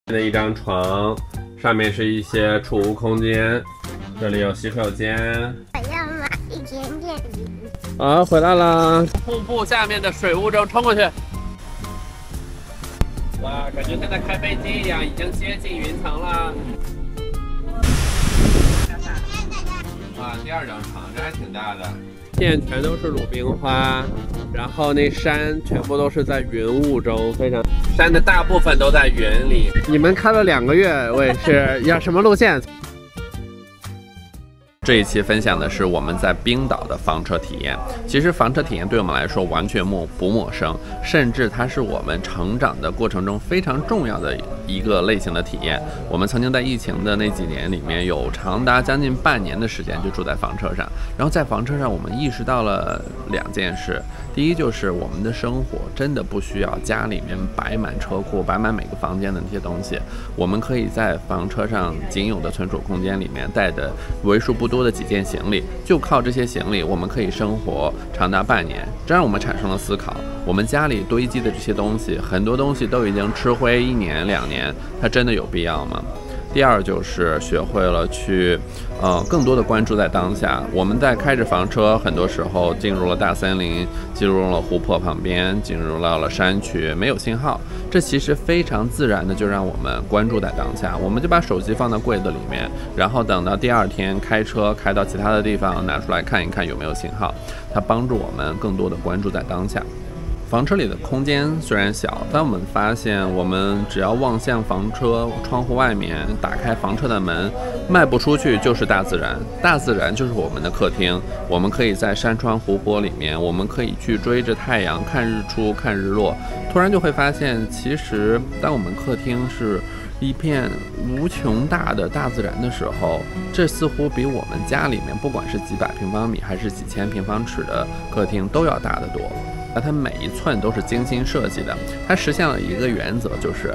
的一张床，上面是一些储物空间，这里有洗手间。我要买一点点鱼。啊，回来啦！瀑布下面的水雾中冲过去。哇，感觉像在开飞机一样，已经接近云层了。啊，第二张床，这还挺大的。片全都是鲁冰花，然后那山全部都是在云雾中，非常山的大部分都在云里。你们开了2个月，我也是要什么路线？这一期分享的是我们在冰岛的房车体验。其实房车体验对我们来说完全不陌生，甚至它是我们成长的过程中非常重要的一个类型的体验。我们曾经在疫情的那几年里面，有长达将近半年的时间就住在房车上。然后在房车上，我们意识到了2件事。第一就是我们的生活真的不需要家里面摆满车库、摆满每个房间的那些东西，我们可以在房车上仅有的存储空间里面带的为数不多的几件行李，就靠这些行李，我们可以生活长达半年。这让我们产生了思考：我们家里堆积的这些东西，很多东西都已经吃灰1年2年，它真的有必要吗？第二就是学会了去，更多的关注在当下。我们在开着房车，很多时候进入了大森林，进入了湖泊旁边，进入到了山区，没有信号。这其实非常自然的就让我们关注在当下。我们就把手机放到柜子里面，然后等到第2天开车开到其他的地方，拿出来看一看有没有信号。它帮助我们更多的关注在当下。房车里的空间虽然小，但我们发现，我们只要望向房车窗户外面，打开房车的门，迈不出去就是大自然。大自然就是我们的客厅，我们可以在山川湖泊里面，我们可以去追着太阳看日出、看日落。突然就会发现，其实当我们客厅是一片无穷大的大自然的时候，这似乎比我们家里面不管是几百平方米还是几千平方尺的客厅都要大得多。那它每一寸都是精心设计的，它实现了一个原则，就是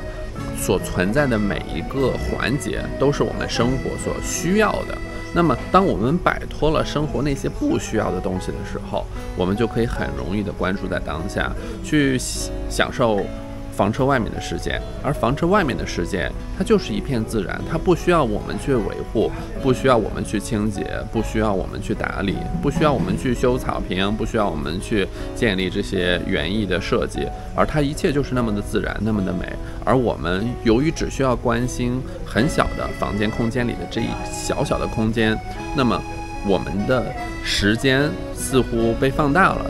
所存在的每一个环节都是我们生活所需要的。那么当我们摆脱了生活那些不需要的东西的时候，我们就可以很容易的关注在当下，去享受房车外面的世界。而房车外面的世界，它就是一片自然，它不需要我们去维护，不需要我们去清洁，不需要我们去打理，不需要我们去修草坪，不需要我们去建立这些园艺的设计，而它一切就是那么的自然，那么的美。而我们由于只需要关心很小的房间空间里的这一小小的空间，那么我们的时间似乎被放大了。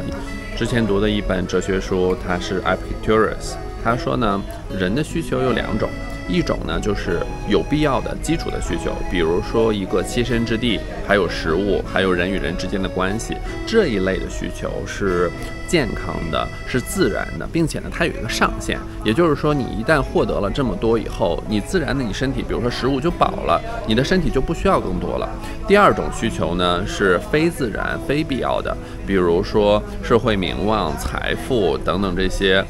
之前读的一本哲学书，它是 Epicurus。他说呢，人的需求有2种，一种呢就是有必要的基础的需求，比如说一个栖身之地，还有食物，还有人与人之间的关系，这一类的需求是健康的，是自然的，并且呢它有一个上限，也就是说你一旦获得了这么多以后，你自然的你身体，比如说食物就饱了，你的身体就不需要更多了。第2种需求呢是非自然非必要的，比如说社会名望、财富等等这些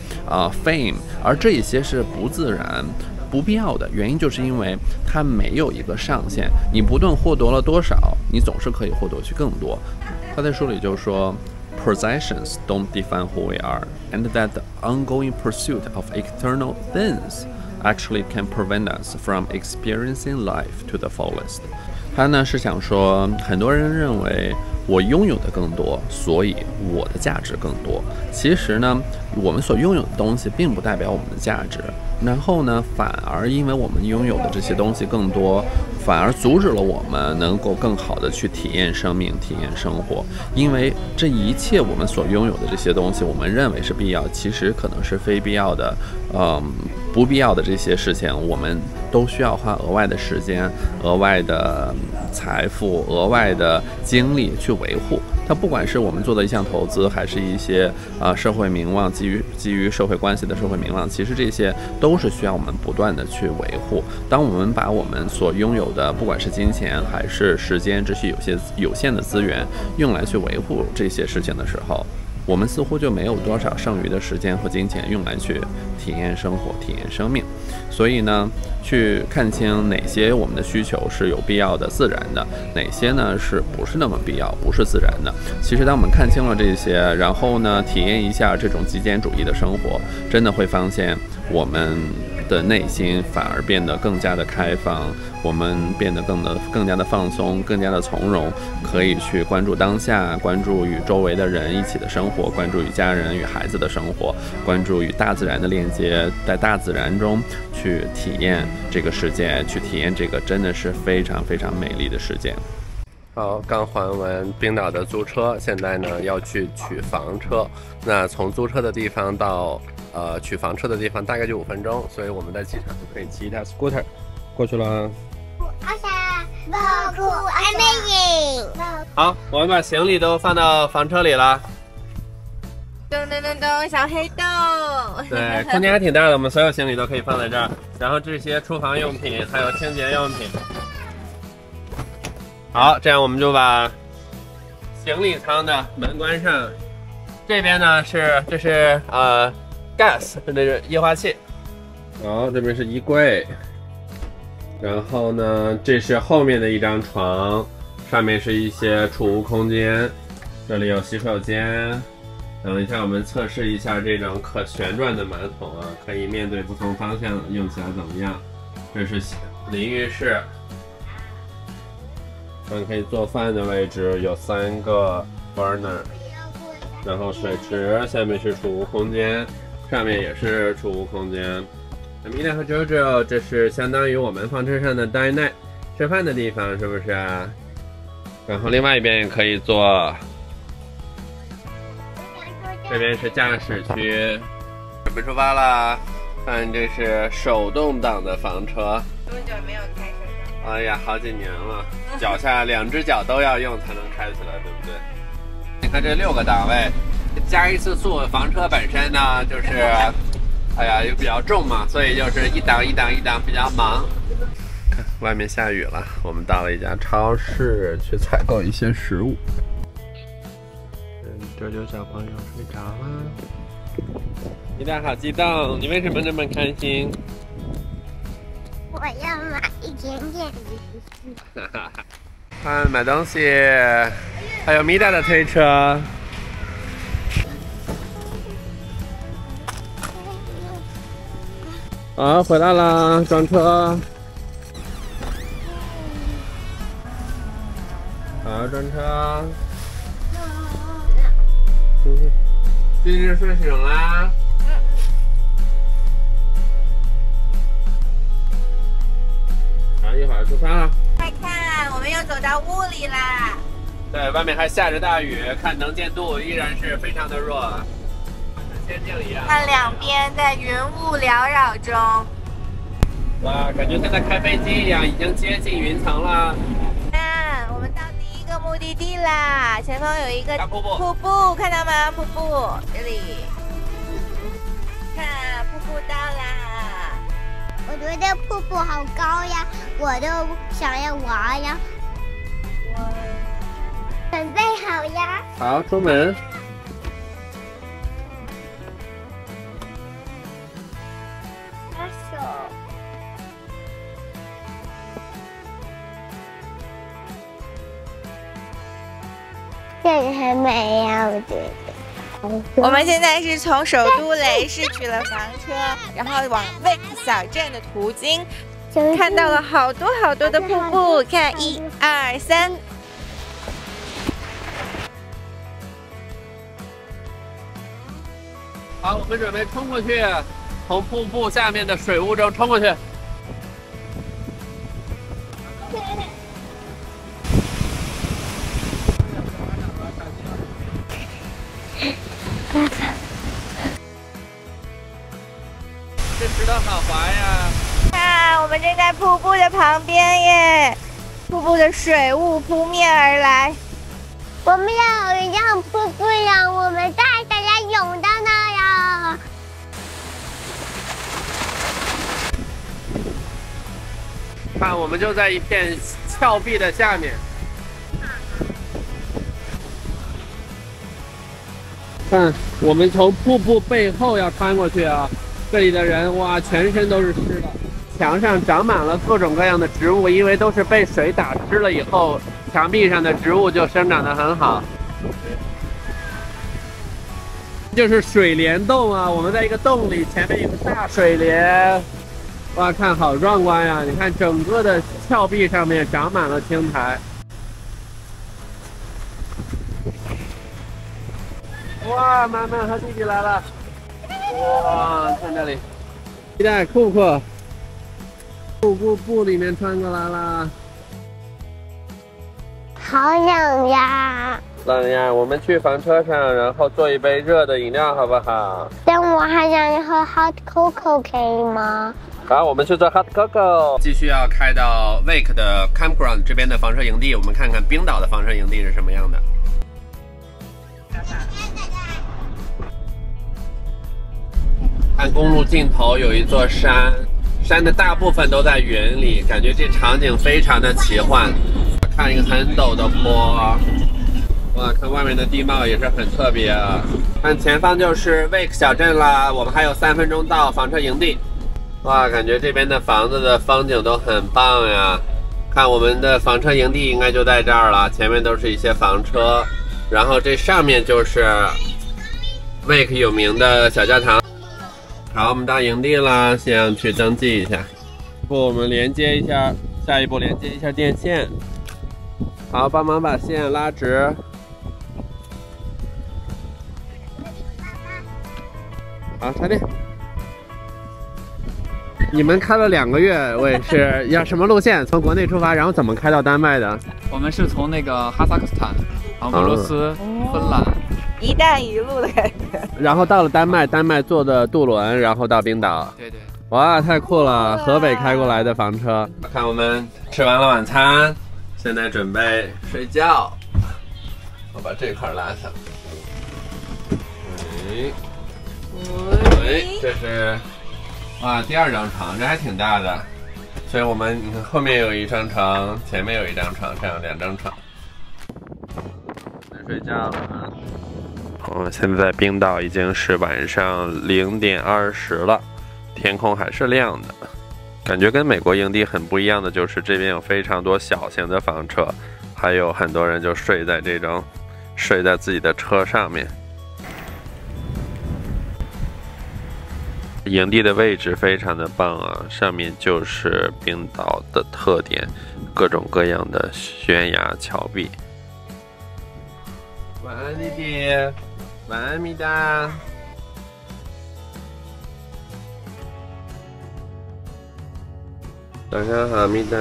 fame， 而这一些是不自然不必要的，原因就是因为它没有一个上限，你不论获得了多少，你总是可以获得去更多。他在书里就说，Possessions don't define who we are, and that the ongoing pursuit of external things actually can prevent us from experiencing life to the fullest. 他呢是想说，很多人认为我拥有的更多，所以我的价值更多。其实呢，我们所拥有的东西并不代表我们的价值。然后呢，反而因为我们拥有的这些东西更多，反而阻止了我们能够更好的去体验生命、体验生活。因为这一切我们所拥有的这些东西，我们认为是必要，其实可能是非必要的，不必要的这些事情，我们都需要花额外的时间、额外的财富、额外的精力去维护。它不管是我们做的一项投资，还是一些社会名望，基于社会关系的社会名望，其实这些都是需要我们不断的去维护。当我们把我们所拥有的，不管是金钱还是时间这些有限的资源，用来去维护这些事情的时候，我们似乎就没有多少剩余的时间和金钱用来去体验生活、体验生命。所以呢，去看清哪些我们的需求是有必要的、自然的，哪些呢是不是那么必要、不是自然的。其实当我们看清了这些，然后呢，体验一下这种极简主义的生活，真的会发现我们的内心反而变得更加的开放，我们变得更加的放松，更加的从容，可以去关注当下，关注与周围的人一起的生活，关注与家人与孩子的生活，关注与大自然的链接，在大自然中去体验这个世界，去体验这个真的是非常非常美丽的世界。好，刚还完冰岛的租车，现在呢要去取房车。那从租车的地方到取房车的地方大概就5分钟，所以我们在机场就可以骑一台 scooter 过去了。好，我们把行李都放到房车里了。咚咚咚咚，小黑豆。对，空间还挺大的，我们所有行李都可以放在这儿。然后这些厨房用品还有清洁用品。好，这样我们就把行李舱的门关上。这边呢这是gas， 这是液化气。好，这边是衣柜。然后呢，这是后面的一张床，上面是一些储物空间。这里有洗手间。等一下，我们测试一下这种可旋转的马桶啊，可以面对不同方向用起来怎么样？这是淋浴室。可以做饭的位置有3个 burner， 然后水池，下面是储物空间，上面也是储物空间。米娜和周周，这是相当于我们房车上的 dinette 吃饭的地方，是不是啊？然后另外一边也可以坐，这边是驾驶区，准备出发啦！看，这是手动挡的房车。多久没有开手动？哎呀，好几年了，脚下2只脚都要用才能开起来，对不对？你看这6个档位，加一次速，房车本身呢就是，哎呀又比较重嘛，所以就是一档比较忙。看外面下雨了，我们到了一家超市去采购一些食物。舅舅小朋友睡着了，你俩好激动，你为什么那么开心？我要买一点点零食。看买东西，还有米达的推车。好，回来啦，装车。好，装车。今日睡醒啦？好，一会儿出发了。快看，我们又走到屋里啦！对，外面还下着大雨，看能见度依然是非常的弱，跟仙境一样。看两边在云雾缭绕中。哇，感觉像在开飞机一样，已经接近云层了。看，我们到第一个目的地啦！前方有一个瀑布，看到吗？瀑布这里，看瀑布到啦！我觉得瀑布好高呀，我都想要玩呀。准备好呀！好，出门。拉手。这里很美呀，我觉得。我们现在是从首都雷士取了房车，然后往Vik小镇的途经，看到了好多好多的瀑布，看1、2、3。好，我们准备冲过去，从瀑布下面的水雾中冲过去。这石头好滑呀！看，我们正在瀑布的旁边耶，瀑布的水雾扑面而来。我们要让瀑布让我们带大家泳到那呀！看，我们就在一片峭壁的下面。看，我们从瀑布背后要穿过去啊！这里的人哇，全身都是湿的，墙上长满了各种各样的植物，因为都是被水打湿了以后，墙壁上的植物就生长得很好。就是水帘洞啊，我们在一个洞里，前面有个大水帘，哇，看好壮观呀！你看整个的峭壁上面长满了青苔。哇，妈妈和弟弟来了！哇，看这里，期待酷酷，瀑布里面穿过来了。好冷呀！冷呀，我们去房车上，然后做一杯热的饮料，好不好？但我还想喝 hot cocoa， 可以吗？好，我们去做 hot cocoa。继续要开到 Wake 的 campground 这边的房车营地，我们看看冰岛的房车营地是什么样的。看公路尽头有一座山，山的大部分都在云里，感觉这场景非常的奇幻。看一个很陡的坡，哇，看外面的地貌也是很特别啊。看前方就是 Wake 小镇啦，我们还有3分钟到房车营地。哇，感觉这边的房子的风景都很棒呀。看我们的房车营地应该就在这儿了，前面都是一些房车，然后这上面就是 Wake 有名的小教堂。好，我们到营地了，先去登记一下。我们连接一下，下一步连接一下电线。好，帮忙把线拉直。好，插电。你们开了2个月，我也是要什么路线？从国内出发，然后怎么开到丹麦的？我们是从那个哈萨克斯坦，然后俄罗斯、芬兰，一带一路的感觉。然后到了丹麦，丹麦坐的渡轮，然后到冰岛。对对。哇，太酷了！河北开过来的房车。看我们吃完了晚餐，现在准备睡觉。我把这块拉上。这是。哇，第2张床，这还挺大的，所以我们你看后面有1张床，前面有1张床，这样2张床。来睡觉了。现在在冰岛已经是晚上0点20了，天空还是亮的。感觉跟美国营地很不一样的就是这边有非常多小型的房车，还有很多人就睡在自己的车上面。营地的位置非常的棒啊，上面就是冰岛的特点，各种各样的悬崖峭壁。晚安，弟弟。晚安，米达。早上好，米达。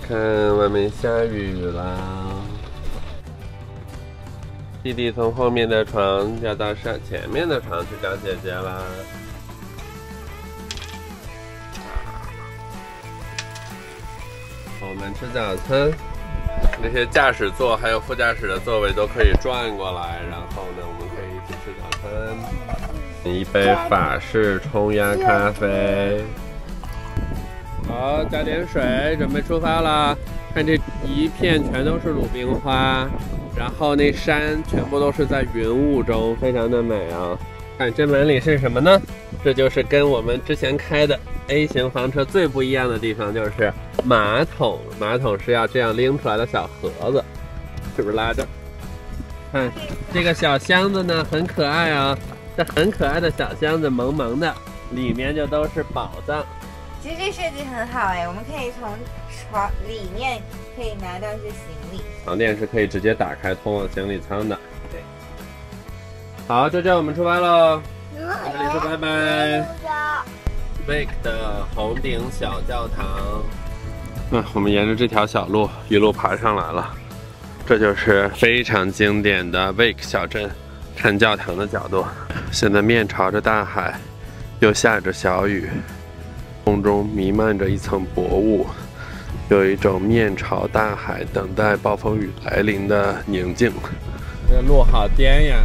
看外面下雨啦。弟弟从后面的床要到前面的床去找姐姐啦。我们吃早餐，那些驾驶座还有副驾驶的座位都可以转过来，然后呢，我们可以一起吃早餐。一杯法式冲压咖啡。好，加点水，准备出发了。看这一片全都是鲁冰花，然后那山全部都是在云雾中，非常的美啊。看这门里是什么呢？这就是跟我们之前开的 A 型房车最不一样的地方，就是马桶。马桶是要这样拎出来的小盒子，是不是拉着？看这个小箱子呢，很可爱啊。这很可爱的小箱子，萌萌的，里面就都是宝藏。其实这设计很好哎，我们可以从床里面可以拿到一些行李。床垫是可以直接打开通往行李舱的。对。好，就这样我们出发喽。跟这里说拜拜。Wake 的红顶小教堂。我们沿着这条小路一路爬上来了，这就是非常经典的 Wake 小镇看教堂的角度。现在面朝着大海，又下着小雨，空中弥漫着一层薄雾，有一种面朝大海等待暴风雨来临的宁静。这路好颠呀！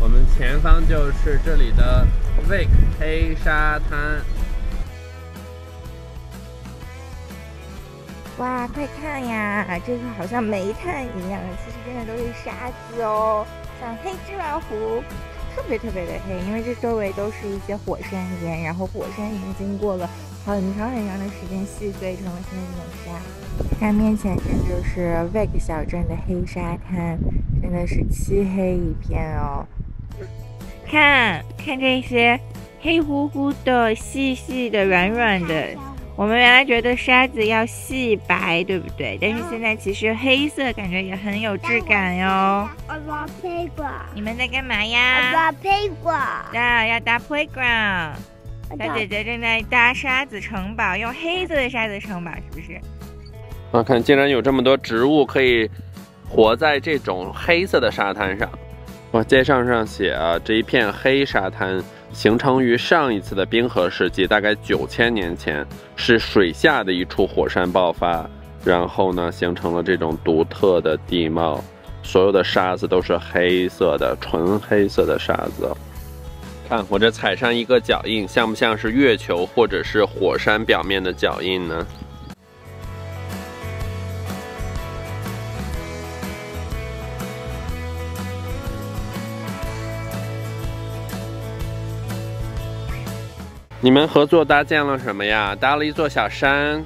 我们前方就是这里的 Wake 黑沙滩。哇，快看呀，这个好像煤炭一样，其实真的都是沙子哦，像黑芝麻糊，特别的黑，因为这周围都是一些火山岩，然后火山已经经过了很长的时间细碎成了现在这种沙。看面前这就是 Wake 小镇的黑沙滩，真的是漆黑一片哦。看这些黑乎乎的、细细的、软软的，我们原来觉得沙子要细白，对不对？但是现在其实黑色感觉也很有质感哟。你们在干嘛呀？要搭 playground。小姐姐正在搭沙子城堡，用黑色的沙子城堡，是不是？啊，看，竟然有这么多植物可以活在这种黑色的沙滩上。哇，介绍上写啊，这一片黑沙滩形成于上一次的冰河世纪，大概9000年前，是水下的一处火山爆发，然后呢，形成了这种独特的地貌。所有的沙子都是黑色的，纯黑色的沙子。看，我这踩上一个脚印，像不像是月球或者是火山表面的脚印呢？你们合作搭建了什么呀？搭了一座小山，